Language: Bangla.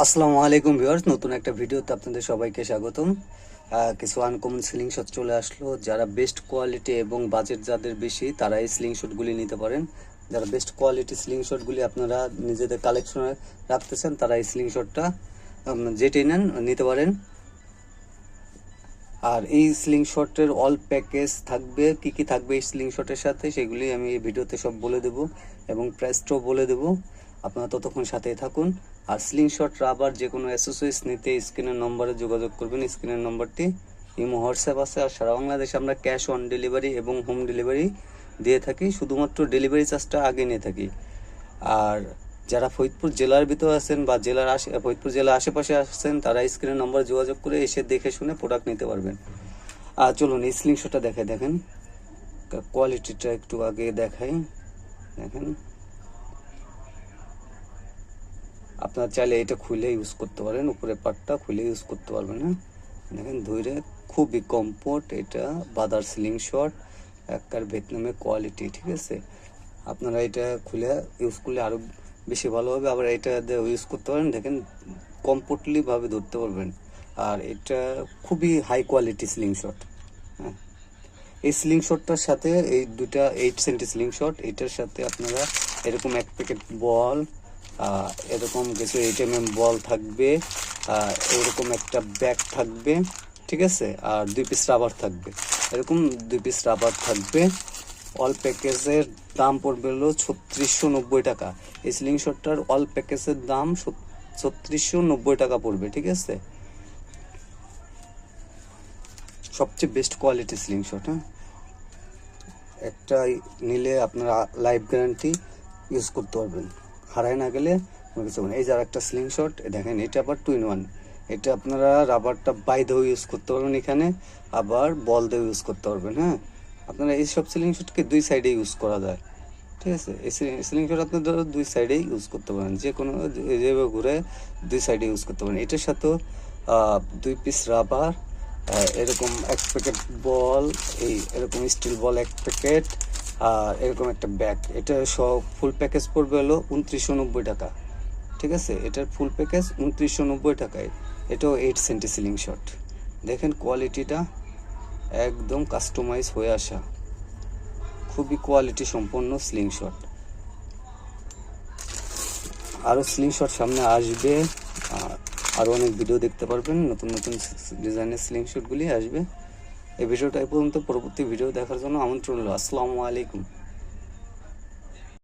আসসালামু আলাইকুম ভিউয়ার্স, নতুন একটা ভিডিওতে আপনাদের সবাইকে স্বাগতম। কিছু আনকমন স্লিং শট চলে আসলো। যারা বেস্ট কোয়ালিটি এবং বাজেট যাদের বেশি তারা এই স্লিং শটগুলি নিতে পারেন। যারা বেস্ট কোয়ালিটি স্লিং শটগুলি আপনারা নিজেদের কালেকশনে রাখতেছেন তারা এই স্লিং শটটা যেটি নেন নিতে পারেন। আর এই স্লিং শটের অল প্যাকেজ থাকবে, কি থাকবে এই স্লিং শটের সাথে সেগুলি আমি এই ভিডিওতে সব বলে দেব এবং প্রাইসটাও বলে দেব। আপনারা ততক্ষণ সাথেই থাকুন। আর স্লিং শট রাবার যে কোনো অ্যাসেসরিজ নিতে স্ক্রিনের নম্বরে যোগাযোগ করবেন। স্ক্রিনের নম্বরটি ইমো হোয়াটসঅ্যাপ আছে। আর সারা বাংলাদেশে আমরা ক্যাশ অন ডেলিভারি এবং হোম ডেলিভারি দিয়ে থাকি, শুধুমাত্র ডেলিভারি চার্জটা আগে নিয়ে থাকি। আর যারা ফরিদপুর জেলার ভিতরে আছেন বা ফরিদপুর জেলার আশেপাশে আসছেন তারা স্ক্রিনের নম্বরে যোগাযোগ করে এসে দেখে শুনে প্রোডাক্ট নিতে পারবেন। আর চলুন এই স্লিং শটটা দেখেন কোয়ালিটিটা একটু আগে দেখাই। দেখেন, আপনার চাইলে এটা খুলে ইউজ করতে পারেন, উপরের পার্টটা খুলে ইউজ করতে পারবেন। হ্যাঁ, দেখেন ধরে খুবই কমফোর্ট। এটা বাদার স্লিং শট, একবার ভিয়েতনামের কোয়ালিটি। ঠিক আছে, আপনারা এটা খুলে ইউজ করলে আরও বেশি ভালো হবে। আবার এটা ইউজ করতে পারেন, দেখেন কমফোর্টলি ভাবে ধরতে পারবেন। আর এটা খুবই হাই কোয়ালিটি স্লিং শট। হ্যাঁ, এই স্লিং শটটার সাথে এই দুটা 8 সেন্টি স্লিং শট, এটার সাথে আপনারা এরকম এক প্যাকেট বল, এরকম কিছু 8mm বল থাকবে, এরকম একটা ব্যাগ থাকবে। ঠিক আছে, আর 2 পিস রাবার থাকবে, এরকম 2 পিস রাবার থাকবে। অল প্যাকেজের দাম পড়বে হলো 3690 টাকা। এই স্লিং শটটার অল প্যাকেজের দাম 3690 টাকা পড়বে। ঠিক আছে, সবচেয়ে বেস্ট কোয়ালিটি স্লিং শট। হ্যাঁ, একটা নিলে আপনারা লাইফ গ্যারান্টি ইউজ করতে পারবেন, হারায় না গেলে কিছু। এই যে একটা স্লিং শট দেখেন, এটা আবার 2 in 1। এটা আপনারা রাবারটা বাইরেও ইউজ করতে পারবেন এখানে, আবার বল দিয়েও ইউজ করতে পারবেন। হ্যাঁ, আপনারা এই সব স্লিং শটকে 2 সাইডে ইউজ করা যায়। ঠিক আছে, এই স্লিং শট আপনাদের 2 সাইডেই ইউজ করতে পারেন, যে কোনো যেভাবে ঘুরে 2 সাইডে ইউজ করতে পারেন। এটার সাথেও 2 পিস রাবার, এরকম এক প্যাকেট বল, এরকম স্টিল বল এক প্যাকেট, আর এরকম একটা ব্যাগ। এটা সব ফুল প্যাকেজ পড়বে হলো 2990 টাকা। ঠিক আছে, এটার ফুল প্যাকেজ 2990 টাকায়। এটাও 8 সেন্টি সিলিং শট। দেখেন কোয়ালিটিটা একদম কাস্টমাইজ হয়ে আসা, খুবই কোয়ালিটি সম্পন্ন স্লিং শট। আরও স্লিং শট সামনে আসবে, আরও অনেক ভিডিও দেখতে পারবেন, নতুন নতুন ডিজাইনের স্লিং শটগুলি আসবে। এই ভিডিওটা এই পর্যন্ত। পরবর্তী ভিডিও দেখার জন্য আমন্ত্রণ রইল। আসসালামু আলাইকুম।